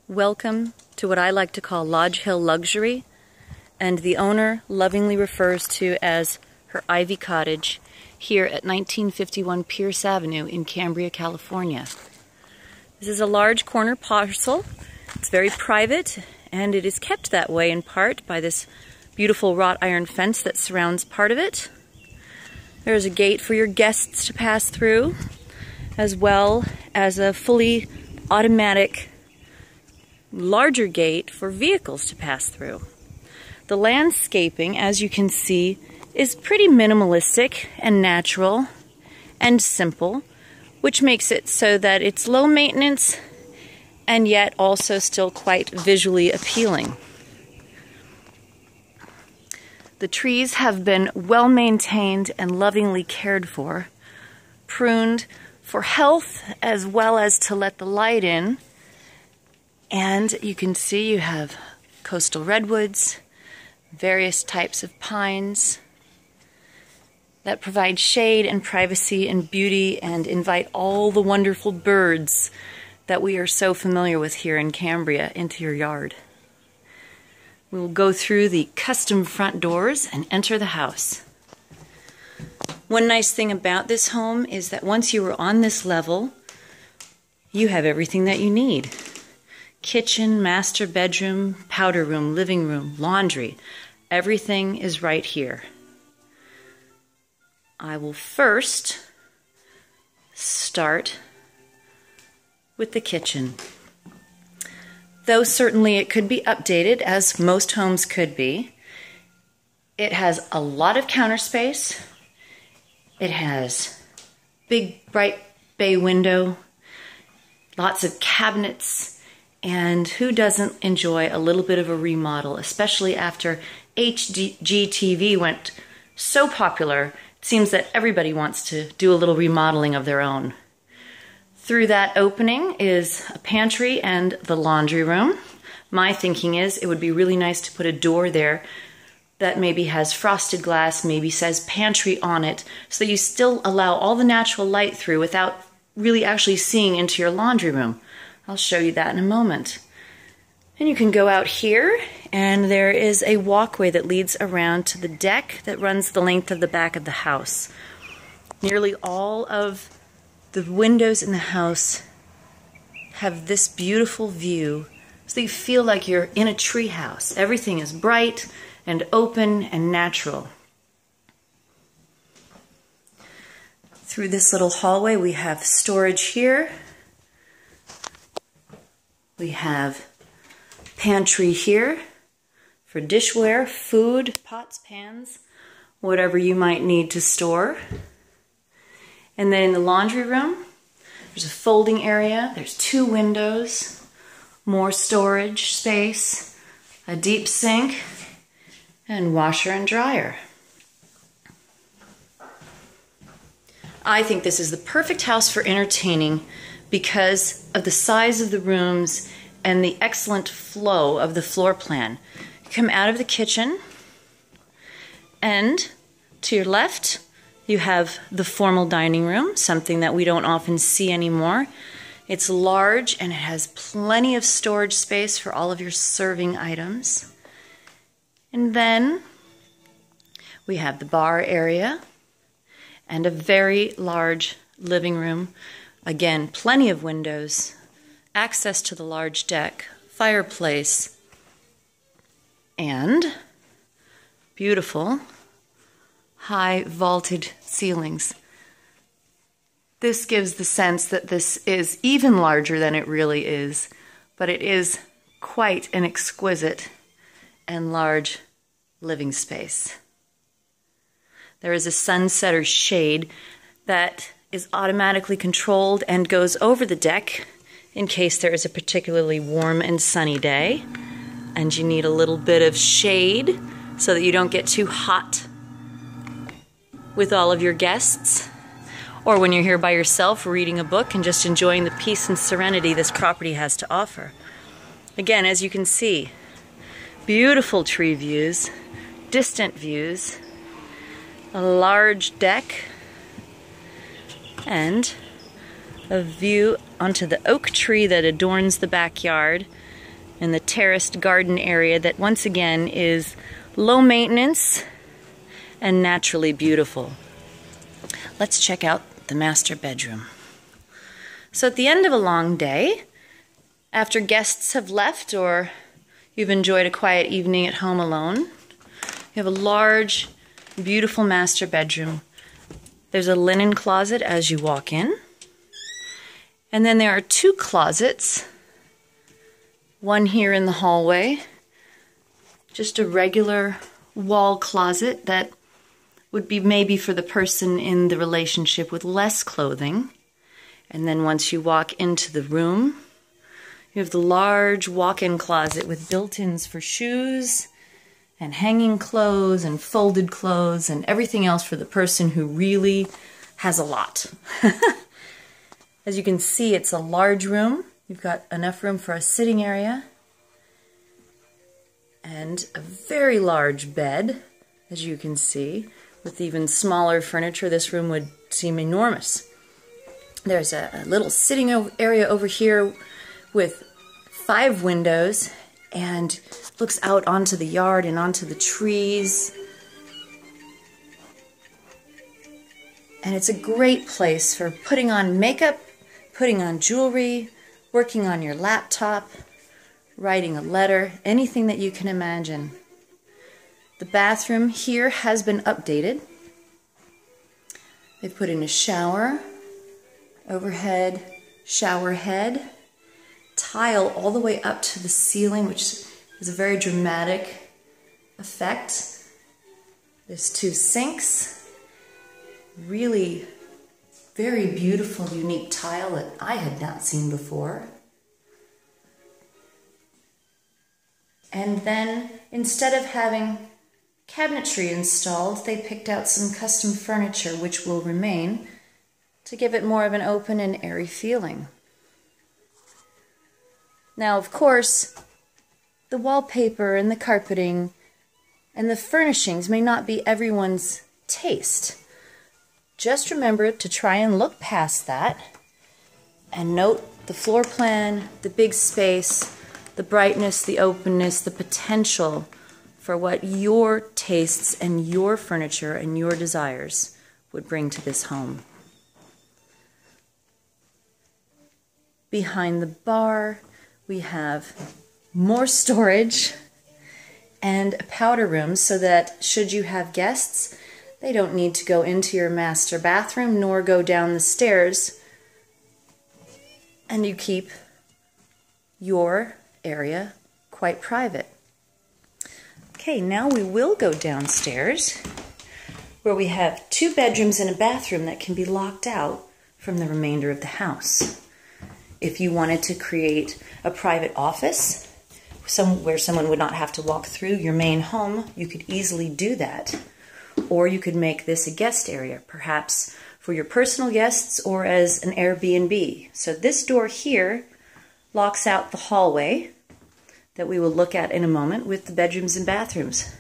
Welcome to what I like to call Lodge Hill Luxury, and the owner lovingly refers to as her Ivy Cottage here at 1951 Pierce Avenue in Cambria, California. This is a large corner parcel. It's very private, and it is kept that way in part by this beautiful wrought iron fence that surrounds part of it. There is a gate for your guests to pass through, as well as a fully automatic larger gate for vehicles to pass through. The landscaping, as you can see, is pretty minimalistic and natural and simple, which makes it so that it's low maintenance and yet also still quite visually appealing. The trees have been well maintained and lovingly cared for, pruned for health as well as to let the light in. And you can see you have coastal redwoods, various types of pines that provide shade and privacy and beauty and invite all the wonderful birds that we are so familiar with here in Cambria into your yard. We will go through the custom front doors and enter the house. One nice thing about this home is that once you are on this level, you have everything that you need. Kitchen, master bedroom, powder room, living room, laundry. Everything is right here. I will first start with the kitchen. Though certainly it could be updated, as most homes could be. It has a lot of counter space. It has big, bright bay window, lots of cabinets, and who doesn't enjoy a little bit of a remodel, especially after HGTV went so popular. It seems that everybody wants to do a little remodeling of their own. Through that opening is a pantry and the laundry room. My thinking is it would be really nice to put a door there that maybe has frosted glass, maybe says pantry on it, so that you still allow all the natural light through without really actually seeing into your laundry room. I'll show you that in a moment. And you can go out here, and there is a walkway that leads around to the deck that runs the length of the back of the house. Nearly all of the windows in the house have this beautiful view, so you feel like you're in a tree house. Everything is bright and open and natural. Through this little hallway, we have storage here. We have pantry here for dishware, food, pots, pans, whatever you might need to store. And then in the laundry room, there's a folding area, there's 2 windows, more storage space, a deep sink, and washer and dryer. I think this is the perfect house for entertaining because of the size of the rooms and the excellent flow of the floor plan. You come out of the kitchen, and to your left, you have the formal dining room, something that we don't often see anymore. It's large and it has plenty of storage space for all of your serving items. And then we have the bar area and a very large living room. Again, plenty of windows, access to the large deck, fireplace, and beautiful high vaulted ceilings. This gives the sense that this is even larger than it really is, but it is quite an exquisite and large living space. There is a sunsetter shade that is automatically controlled and goes over the deck in case there is a particularly warm and sunny day and you need a little bit of shade so that you don't get too hot with all of your guests, or when you're here by yourself reading a book and just enjoying the peace and serenity this property has to offer. Again, as you can see, beautiful tree views, distant views, a large deck, and a view onto the oak tree that adorns the backyard in the terraced garden area that once again is low maintenance and naturally beautiful. Let's check out the master bedroom. So at the end of a long day, after guests have left or you've enjoyed a quiet evening at home alone, you have a large, beautiful master bedroom. There's a linen closet as you walk in. And then there are two closets. One here in the hallway, just a regular wall closet that would be maybe for the person in the relationship with less clothing. And then once you walk into the room, you have the large walk-in closet with built-ins for shoes and hanging clothes and folded clothes and everything else for the person who really has a lot. As you can see, it's a large room. You've got enough room for a sitting area and a very large bed, as you can see. With even smaller furniture, this room would seem enormous. There's a little sitting area over here with 5 windows and looks out onto the yard and onto the trees. And it's a great place for putting on makeup, putting on jewelry, working on your laptop, writing a letter, anything that you can imagine. The bathroom here has been updated. They've put in a shower, overhead shower head, tile all the way up to the ceiling, which is a very dramatic effect. There's 2 sinks, really very beautiful, unique tile that I had not seen before. And then instead of having cabinetry installed, they picked out some custom furniture which will remain to give it more of an open and airy feeling. Now, of course, the wallpaper and the carpeting and the furnishings may not be everyone's taste. Just remember to try and look past that and note the floor plan, the big space, the brightness, the openness, the potential for what your tastes and your furniture and your desires would bring to this home. Behind the bar, we have more storage and a powder room so that should you have guests, they don't need to go into your master bathroom nor go down the stairs, and you keep your area quite private. Okay, now we will go downstairs where we have 2 bedrooms and a bathroom that can be locked out from the remainder of the house. If you wanted to create a private office where someone would not have to walk through your main home, you could easily do that. Or you could make this a guest area, perhaps for your personal guests or as an Airbnb. So this door here locks out the hallway that we will look at in a moment with the bedrooms and bathrooms.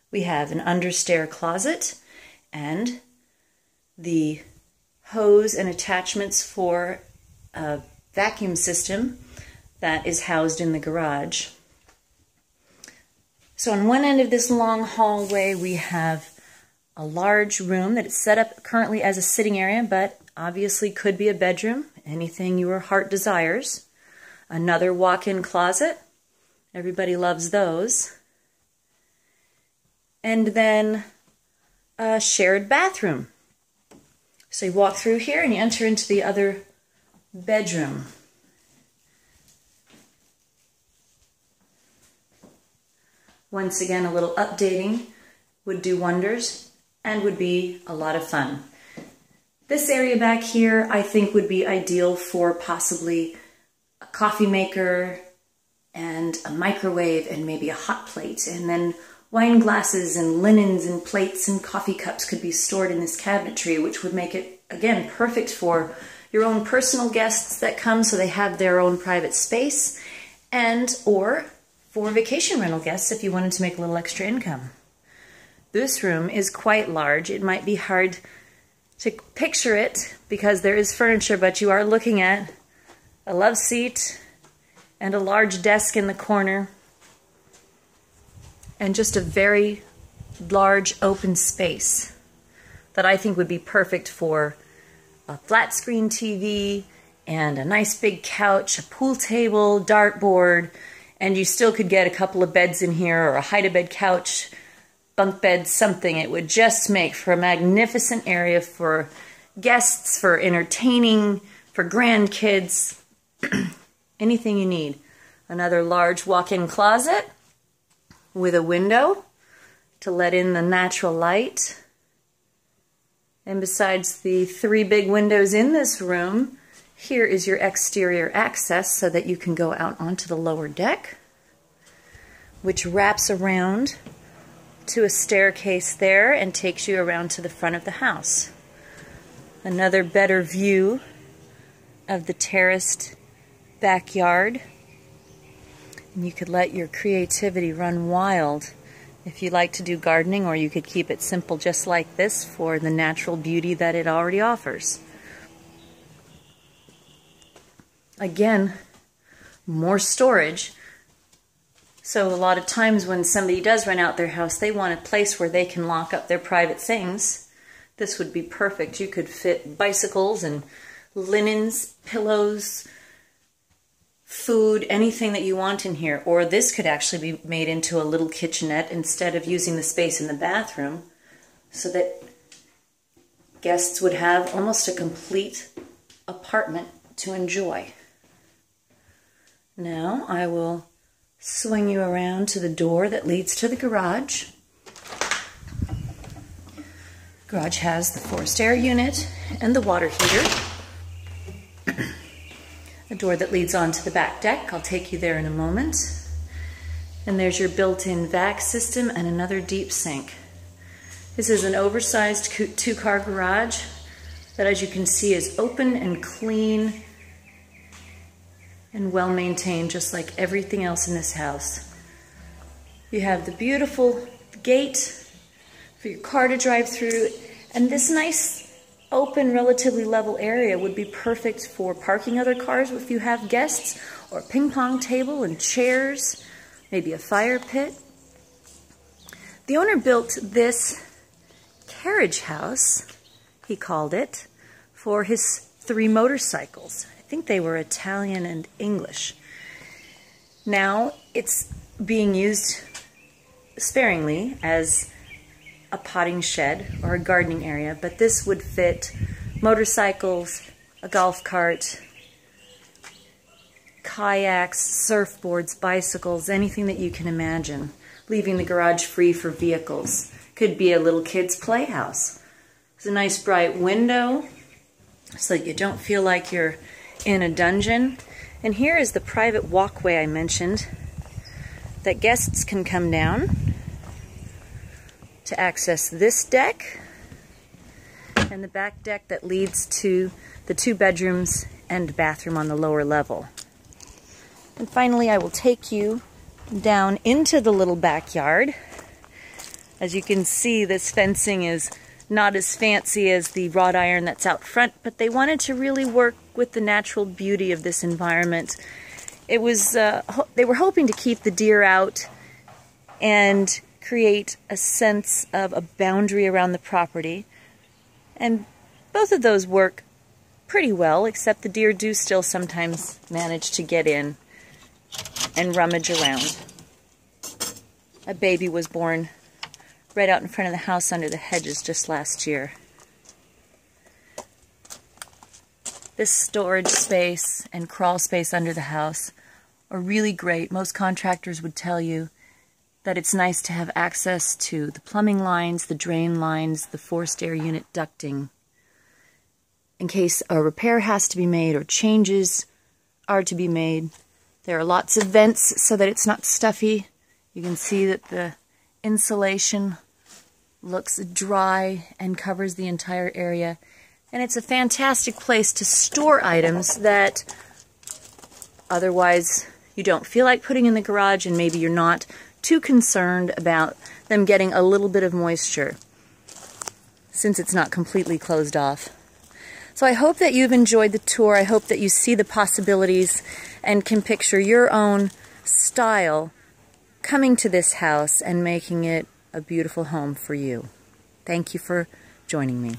We have an understair closet and the hose and attachments for a vacuum system that is housed in the garage. So on one end of this long hallway we have a large room that is set up currently as a sitting area, but obviously could be a bedroom, anything your heart desires. Another walk-in closet. Everybody loves those. And then a shared bathroom. So you walk through here and you enter into the other bedroom. Once again, a little updating would do wonders and would be a lot of fun. This area back here I think would be ideal for possibly a coffee maker and a microwave and maybe a hot plate, and then wine glasses and linens and plates and coffee cups could be stored in this cabinetry, which would make it, again, perfect for your own personal guests that come so they have their own private space, and or for vacation rental guests if you wanted to make a little extra income. This room is quite large. It might be hard to picture it because there is furniture, but you are looking at a love seat and a large desk in the corner, and just a very large open space that I think would be perfect for a flat screen TV and a nice big couch, a pool table, dartboard, and you still could get a couple of beds in here, or a hide-a-bed couch, bunk bed, something. It would just make for a magnificent area for guests, for entertaining, for grandkids, anything you need. Another large walk-in closet with a window to let in the natural light. And besides the 3 big windows in this room, here is your exterior access so that you can go out onto the lower deck, which wraps around to a staircase there and takes you around to the front of the house. Another better view of the terraced backyard. And you could let your creativity run wild if you like to do gardening, or you could keep it simple just like this for the natural beauty that it already offers. Again, more storage. So a lot of times when somebody does rent out their house, they want a place where they can lock up their private things. This would be perfect. You could fit bicycles and linens, pillows, food, anything that you want in here. Or this could actually be made into a little kitchenette instead of using the space in the bathroom, so that guests would have almost a complete apartment to enjoy. Now I will swing you around to the door that leads to the garage. The garage has the forced air unit and the water heater. A door that leads onto the back deck. I'll take you there in a moment. And there's your built-in vac system and another deep sink. This is an oversized 2-car garage that, as you can see, is open and clean and well maintained, just like everything else in this house. You have the beautiful gate for your car to drive through, and this nice open, relatively level area would be perfect for parking other cars if you have guests, or a ping pong table and chairs, maybe a fire pit. The owner built this carriage house, he called it, for his 3 motorcycles. I think they were Italian and English. Now it's being used sparingly as a potting shed or a gardening area, but this would fit motorcycles, a golf cart, kayaks, surfboards, bicycles, anything that you can imagine, leaving the garage free for vehicles. Could be a little kid's playhouse. There's a nice bright window so that you don't feel like you're in a dungeon. And here is the private walkway I mentioned that guests can come down to access this deck and the back deck that leads to the 2 bedrooms and bathroom on the lower level. And finally, I will take you down into the little backyard. As you can see, this fencing is not as fancy as the wrought iron that's out front, but they wanted to really work with the natural beauty of this environment. It was they were hoping to keep the deer out and create a sense of a boundary around the property, and both of those work pretty well, except the deer do still sometimes manage to get in and rummage around. A baby was born right out in front of the house under the hedges just last year. This storage space and crawl space under the house are really great. Most contractors would tell you that it's nice to have access to the plumbing lines, the drain lines, the forced air unit ducting, in case a repair has to be made or changes are to be made. There are lots of vents so that it's not stuffy. You can see that the insulation looks dry and covers the entire area. And it's a fantastic place to store items that otherwise you don't feel like putting in the garage, and maybe you're not too concerned about them getting a little bit of moisture since it's not completely closed off. So I hope that you've enjoyed the tour. I hope that you see the possibilities and can picture your own style coming to this house and making it a beautiful home for you. Thank you for joining me.